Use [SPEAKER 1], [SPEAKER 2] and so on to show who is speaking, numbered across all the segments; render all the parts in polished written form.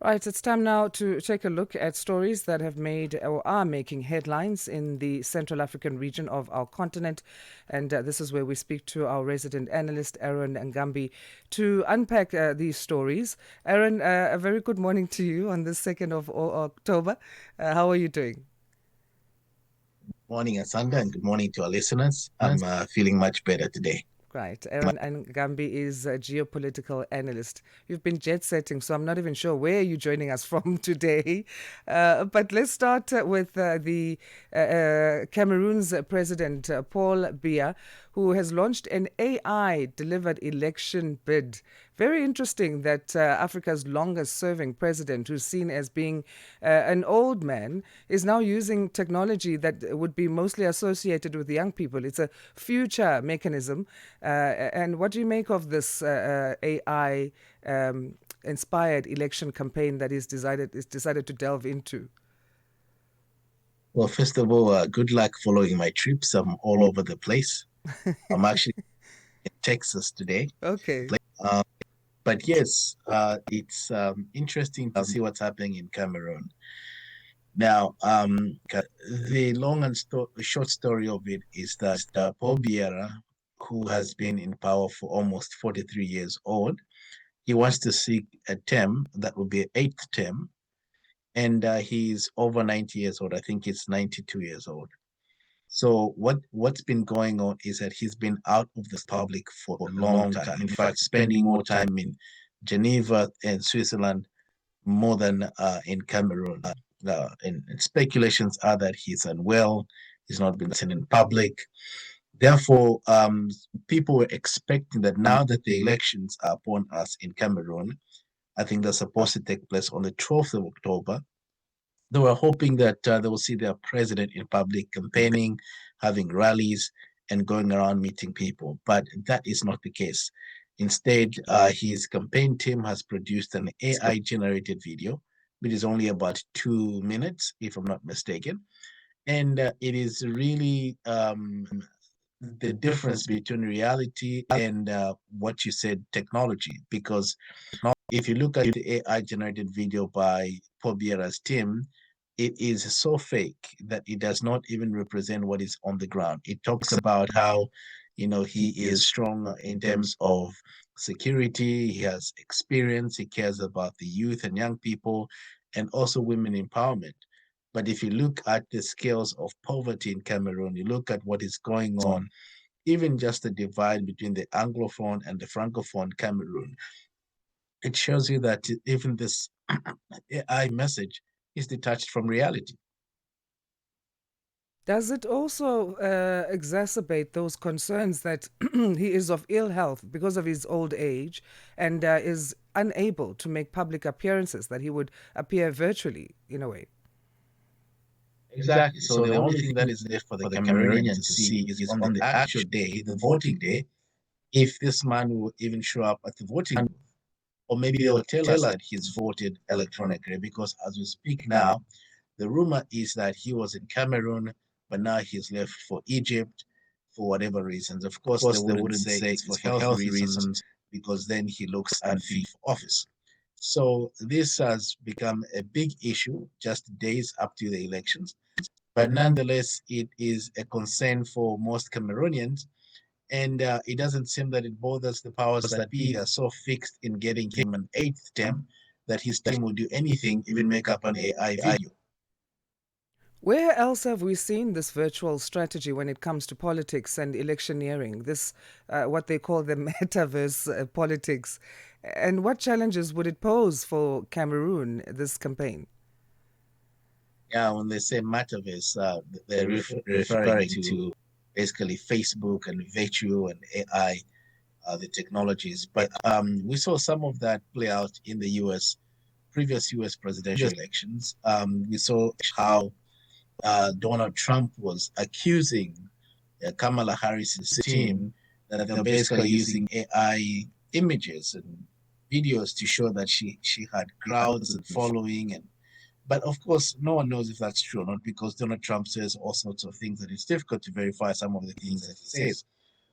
[SPEAKER 1] Right, it's time now to take a look at stories that have made or are making headlines in the Central African region of our continent. And this is where we speak to our resident analyst, Arron Nga'mbi, to unpack these stories. Arron, a very good morning to you on the 2nd of October. How are you doing?
[SPEAKER 2] Morning, Asanda, and good morning to our listeners. I'm feeling much better today.
[SPEAKER 1] Right. Arron Nga'mbi is a geopolitical analyst. You've been jet setting, so I'm not even sure where you're joining us from today. But let's start with the Cameroon's president, Paul Biya, who has launched an AI delivered election bid. Very interesting that Africa's longest serving president, who's seen as being an old man, is now using technology that would be mostly associated with young people. It's a future mechanism. And what do you make of this AI inspired election campaign that is decided to delve into?
[SPEAKER 2] Well, first of all, good luck following my trips. I'm all over the place. I'm actually in Texas today.
[SPEAKER 1] Okay.
[SPEAKER 2] Uh, but yes, it's interesting to see what's happening in Cameroon. Now, the long and short story of it is that Paul Biera, who has been in power for almost 43 years old, he wants to seek a term that will be an eighth term, and he's over 90 years old. I think he's 92 years old. So what's been going on is that he's been out of the public for a long time. In fact, spending more time in Geneva and Switzerland more than in Cameroon. And speculations are that he's unwell. He's not been seen in public. Therefore, people were expecting that now that the elections are upon us in Cameroon, I think they're supposed to take place on the 12th of October. They were hoping that they will see their president in public campaigning, having rallies, and going around meeting people. But that is not the case. Instead, his campaign team has produced an AI generated video, which is only about 2 minutes, if I'm not mistaken. And it is really the difference between reality and what you said, technology. Because if you look at the AI generated video by Paul Biera's team, it is so fake that it does not even represent what is on the ground. It talks about how, he is strong in terms of security, he has experience, he cares about the youth and young people, and also women empowerment. But if you look at the scales of poverty in Cameroon, you look at what is going on, even just the divide between the Anglophone and the Francophone Cameroon, it shows you that even this AI message is detached from reality.
[SPEAKER 1] Does it also exacerbate those concerns that he is of ill health because of his old age and is unable to make public appearances, that he would appear virtually in a way?
[SPEAKER 2] Exactly. So the only thing that is left for the Cameroonian to see is on the actual day, the voting day, if this man will even show up at the voting booth. Or maybe they'll tell us that he's voted electronically, because as we speak now, the rumor is that he was in Cameroon, but now he's left for Egypt for whatever reasons. Of course, they wouldn't say it's for health reasons, because then he looks unfit for office. So this has become a big issue just days up to the elections. But nonetheless, it is a concern for most Cameroonians. And it doesn't seem that it bothers the powers that be. Are so fixed in getting him an eighth term that his team will do anything, even make up an AI video.
[SPEAKER 1] Where else have we seen this virtual strategy when it comes to politics and electioneering? This, what they call the metaverse politics. And what challenges would it pose for Cameroon, this campaign?
[SPEAKER 2] Yeah, when they say metaverse, they're referring to basically Facebook and virtual and AI, the technologies. But we saw some of that play out in the US, previous US presidential elections. We saw how Donald Trump was accusing Kamala Harris's team that they're basically using AI images and videos to show that she had crowds and following. And but of course, no one knows if that's true or not, because Donald Trump says all sorts of things that it's difficult to verify some of the things that he says.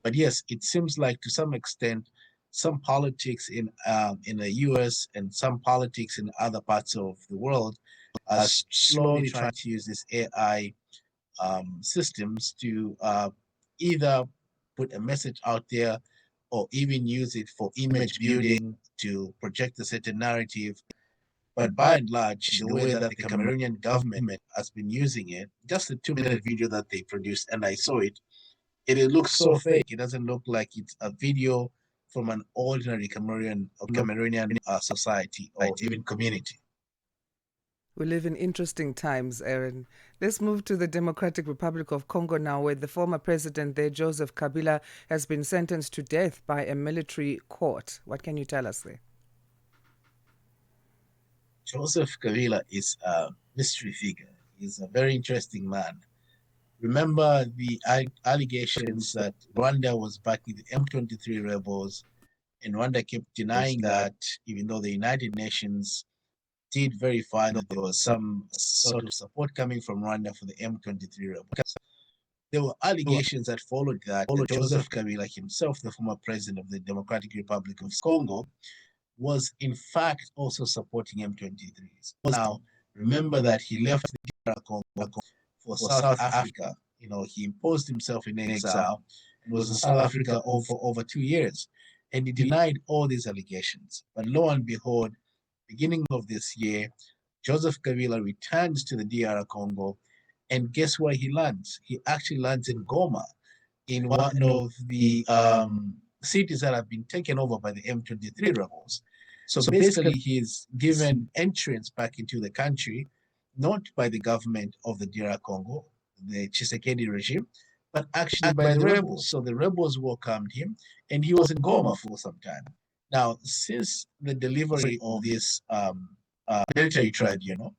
[SPEAKER 2] But yes, it seems like to some extent some politics in the US and some politics in other parts of the world are slowly trying to use this AI systems to either put a message out there or even use it for image building to project a certain narrative. But by and large, the way that the Cameroonian government has been using it, just a 2-minute video that they produced, and I saw it, it looks so fake. It doesn't look like it's a video from an ordinary Cameroonian society or even community.
[SPEAKER 1] We live in interesting times, Arron. Let's move to the Democratic Republic of Congo now, where the former president there, Joseph Kabila, has been sentenced to death by a military court. What can you tell us there?
[SPEAKER 2] Joseph Kabila is a mystery figure. He's a very interesting man. Remember the allegations that Rwanda was backing the M23 rebels, and Rwanda kept denying that, even though the United Nations did verify that there was some sort of support coming from Rwanda for the M23 rebels. There were allegations that followed that Joseph Kabila himself, the former president of the Democratic Republic of Congo, was in fact also supporting M23s. Now, remember that he left the DR Congo for South Africa. You know, he imposed himself in exile and was in South Africa for over 2 years. And he denied all these allegations. But lo and behold, beginning of this year, Joseph Kabila returns to the DR Congo. And guess where he lands? He actually lands in Goma, in one of the cities that have been taken over by the M23 rebels. So basically, he's given entrance back into the country, not by the government of the DR Congo, the Tshisekedi regime, but actually by the rebels. So the rebels welcomed him, and he was in Goma for some time. Now, since the delivery of this military tribunal,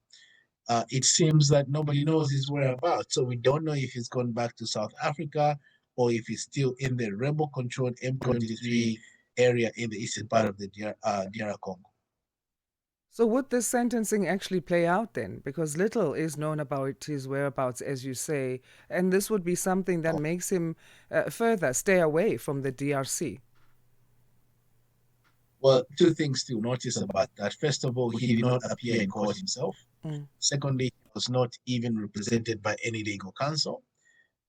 [SPEAKER 2] it seems that nobody knows his whereabouts. So we don't know if he's gone back to South Africa or if he's still in the rebel-controlled M23 area in the eastern part of the DR Congo.
[SPEAKER 1] So would this sentencing actually play out then? Because little is known about his whereabouts, as you say, and this would be something that makes him further stay away from the DRC.
[SPEAKER 2] Well, two things to notice about that. First of all, he did not appear in court himself. Secondly, he was not even represented by any legal counsel.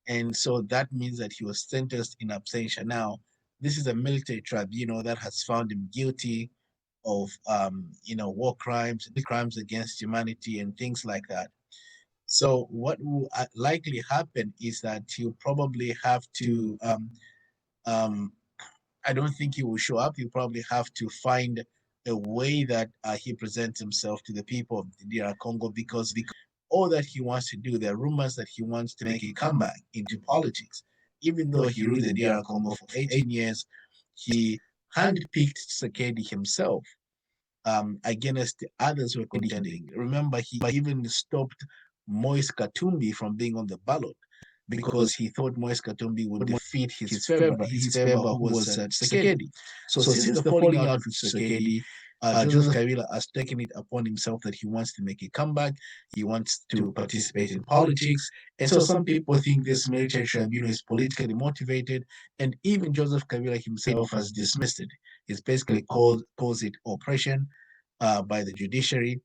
[SPEAKER 2] And so that means that he was sentenced in absentia. Now, this is a military tribunal that has found him guilty of, war crimes, crimes against humanity, and things like that. So what will likely happen is that he'll probably have to, I don't think he will show up. He'll probably have to find a way that he presents himself to the people of the DR Congo, because all that he wants to do, there are rumors that he wants to make a comeback into politics. Even though he ruled the DR Congo for 18 years, he handpicked Tshisekedi himself against the others who were contending. Remember, he even stopped Moise Katumbi from being on the ballot because he thought Moise Katumbi would defeat his favor, who was Tshisekedi. So since the falling out with Tshisekedi, Joseph Kabila has taken it upon himself that he wants to make a comeback. He wants to participate in politics. And so some people think this military tribunal is politically motivated. And even Joseph Kabila himself has dismissed it. He's basically calls it oppression by the judiciary.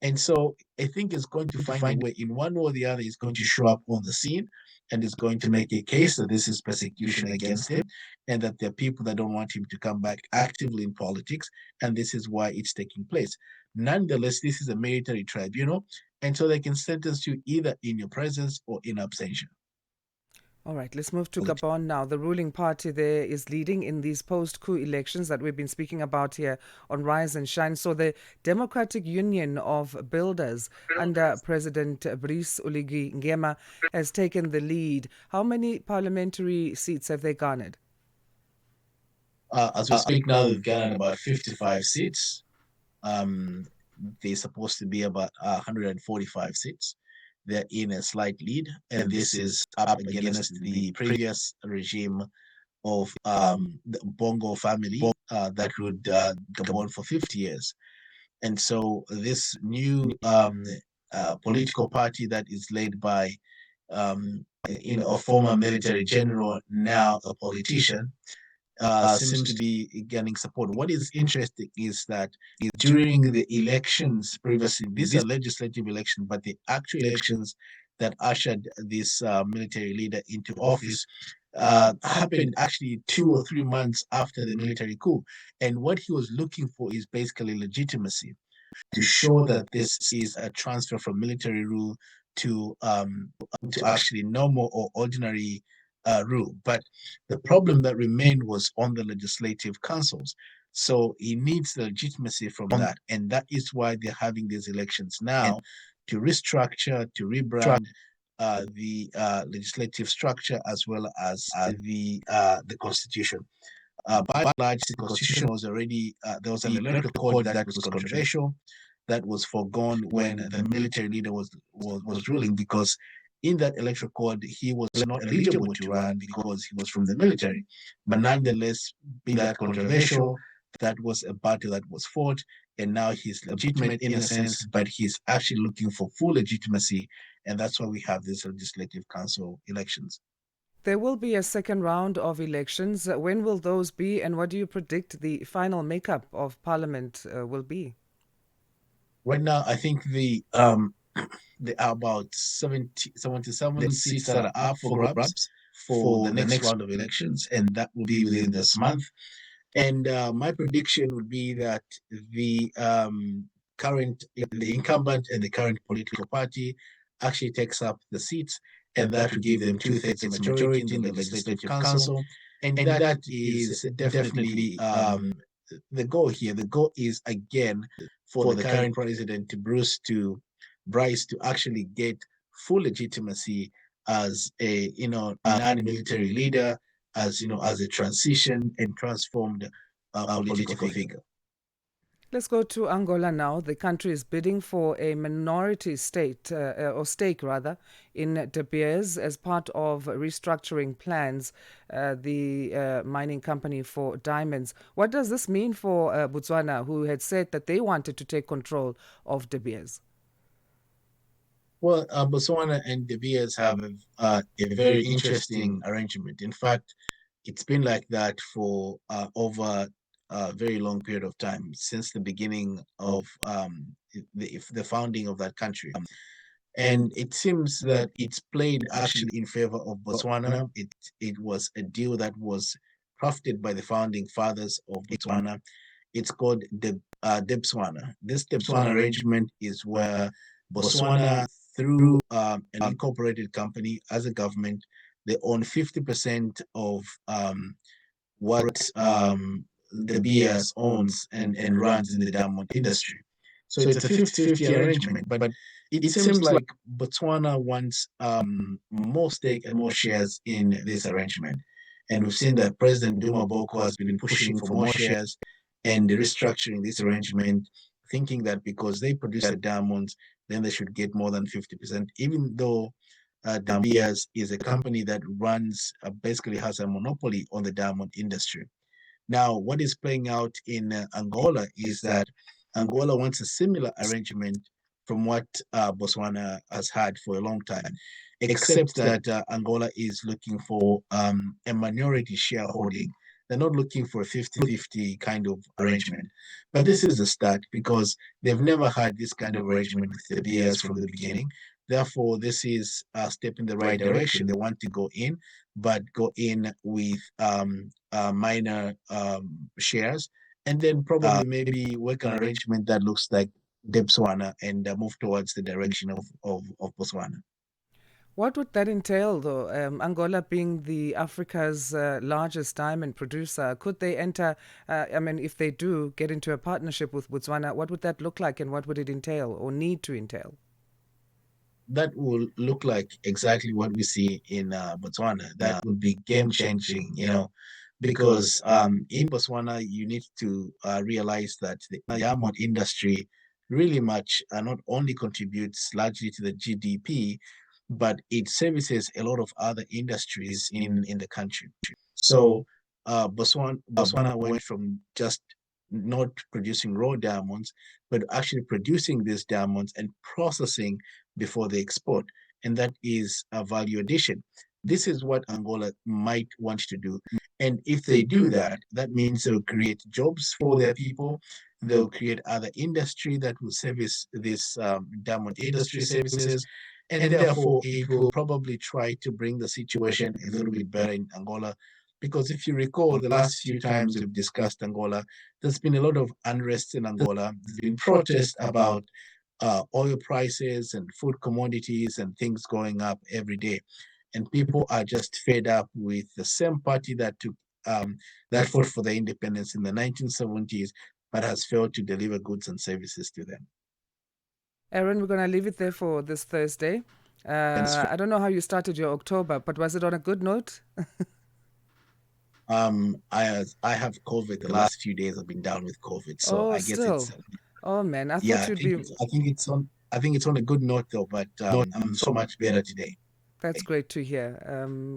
[SPEAKER 2] And so I think it's going to find a way, in one way or the other, he's going to show up on the scene and is going to make a case that this is persecution against him and that there are people that don't want him to come back actively in politics. And this is why it's taking place. Nonetheless, this is a military tribunal. And so they can sentence you either in your presence or in absentia.
[SPEAKER 1] All right, let's move to Gabon now. The ruling party there is leading in these post-coup elections that we've been speaking about here on Rise and Shine. So the Democratic Union of Builders under President Brice Oligui Nguema has taken the lead. How many parliamentary seats have they garnered?
[SPEAKER 2] As we speak now, they've garnered about 55 seats. They're supposed to be about 145 seats. They're in a slight lead, and this is up against the previous regime of the Bongo family that ruled Gabon for 50 years. And so this new political party that is led by a former military general, now a politician, seems to be gaining support. What is interesting is that during the elections previously, these are legislative elections, but the actual elections that ushered this military leader into office happened actually 2 or 3 months after the military coup. And what he was looking for is basically legitimacy to show that this is a transfer from military rule to actually normal or ordinary rule. But the problem that remained was on the legislative councils. So he needs the legitimacy from that. And that is why they're having these elections now to restructure, to rebrand the legislative structure as well as the constitution. By and large, the constitution was already there was an electoral code that was controversial, that was foregone when the military leader was ruling, because in that electoral code he was not eligible to run because he was from the military. But nonetheless, being that controversial, that was a battle that was fought, and now he's legitimate in a sense, but he's actually looking for full legitimacy, and that's why we have these legislative council elections.
[SPEAKER 1] There will be a second round of elections. When will those be, and what do you predict the final makeup of parliament will be?
[SPEAKER 2] Right now, I think there are about 77 seats that are up for grabs for the next round of elections, and that will be within this month. And my prediction would be that the the incumbent and the current political party actually takes up the seats, and that would give them two-thirds majority in the legislative council, and that is definitely the goal here. The goal is again for the current president to Bryce to actually get full legitimacy as a non-military leader, as as a transition and transformed political figure.
[SPEAKER 1] Let's go to Angola now. The country is bidding for a minority state, or stake rather, in De Beers as part of restructuring plans, the mining company for diamonds. What does this mean for Botswana, who had said that they wanted to take control of De Beers?
[SPEAKER 2] Well, Botswana and De Beers have a very interesting arrangement. In fact, it's been like that for over a very long period of time, since the beginning of the founding of that country. And it seems that it's played actually in favor of Botswana. It was a deal that was crafted by the founding fathers of Botswana. It's called the Debswana. This Debswana arrangement is where Botswana, through an incorporated company as a government, they own 50% of what the BS owns and runs in the diamond industry. So it's a 50-50 arrangement, but it seems like Botswana wants more stake and more shares in this arrangement. And we've seen that President Duma Boko has been pushing for more shares and restructuring this arrangement, thinking that because they produce the diamonds, then they should get more than 50%, even though De Beers is a company that runs, basically has a monopoly on the diamond industry. Now, what is playing out in Angola is that Angola wants a similar arrangement from what Botswana has had for a long time, except that Angola is looking for a minority shareholding. They're not looking for a 50-50 kind of arrangement. But this is a start because they've never had this kind of arrangement with the BS from the beginning. Therefore, this is a step in the right direction. They want to go in, but go in with minor shares, and then probably maybe work an arrangement that looks like Botswana and move towards the direction of Botswana.
[SPEAKER 1] What would that entail, though? Angola being the Africa's largest diamond producer, could they enter? I mean, if they do get into a partnership with Botswana, what would that look like, and what would it entail or need to entail?
[SPEAKER 2] That will look like exactly what we see in Botswana. That would be game changing, because in Botswana, you need to realize that the diamond industry really much not only contributes largely to the GDP, but it services a lot of other industries in the country. So Botswana went from just not producing raw diamonds, but actually producing these diamonds and processing before they export. And that is a value addition. this is what Angola might want to do. And if they do that, that means they'll create jobs for their people. They'll create other industry that will service this diamond industry services. And therefore, it will probably try to bring the situation a little bit better in Angola. Because if you recall, the last few times we've discussed Angola, there's been a lot of unrest in Angola. There's been protests about oil prices and food commodities and things going up every day. And people are just fed up with the same party that took that fought for the independence in the 1970s, but has failed to deliver goods and services to them.
[SPEAKER 1] Arron, we're going to leave it there for this Thursday. I don't know how you started your October, but was it on a good note?
[SPEAKER 2] I have COVID. The last few days I've been down with COVID, so
[SPEAKER 1] Oh,
[SPEAKER 2] I guess it's
[SPEAKER 1] still. Oh, man. I
[SPEAKER 2] yeah.
[SPEAKER 1] thought you'd be.
[SPEAKER 2] I think it's on a good note though. But I'm so much better today.
[SPEAKER 1] That's great to hear.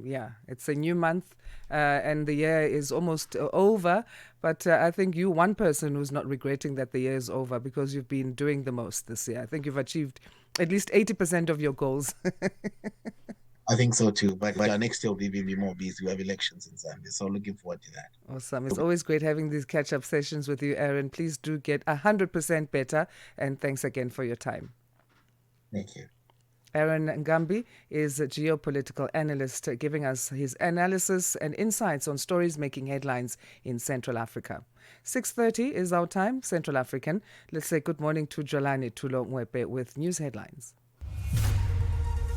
[SPEAKER 1] Yeah, it's a new month and the year is almost over. But I think you, one person who's not regretting that the year is over because you've been doing the most this year. I think you've achieved at least 80% of your goals.
[SPEAKER 2] I think so too. But next year we'll be more busy. We have elections in Zambia, so looking forward to that.
[SPEAKER 1] Awesome. It's always great having these catch up sessions with you, Arron. Please do get 100% better. And thanks again for your time.
[SPEAKER 2] Thank you.
[SPEAKER 1] Arron Nga'mbi is a geopolitical analyst giving us his analysis and insights on stories making headlines in Central Africa. 6:30 is our time, Central African. Let's say good morning to Jolani Tulongwepe with news headlines.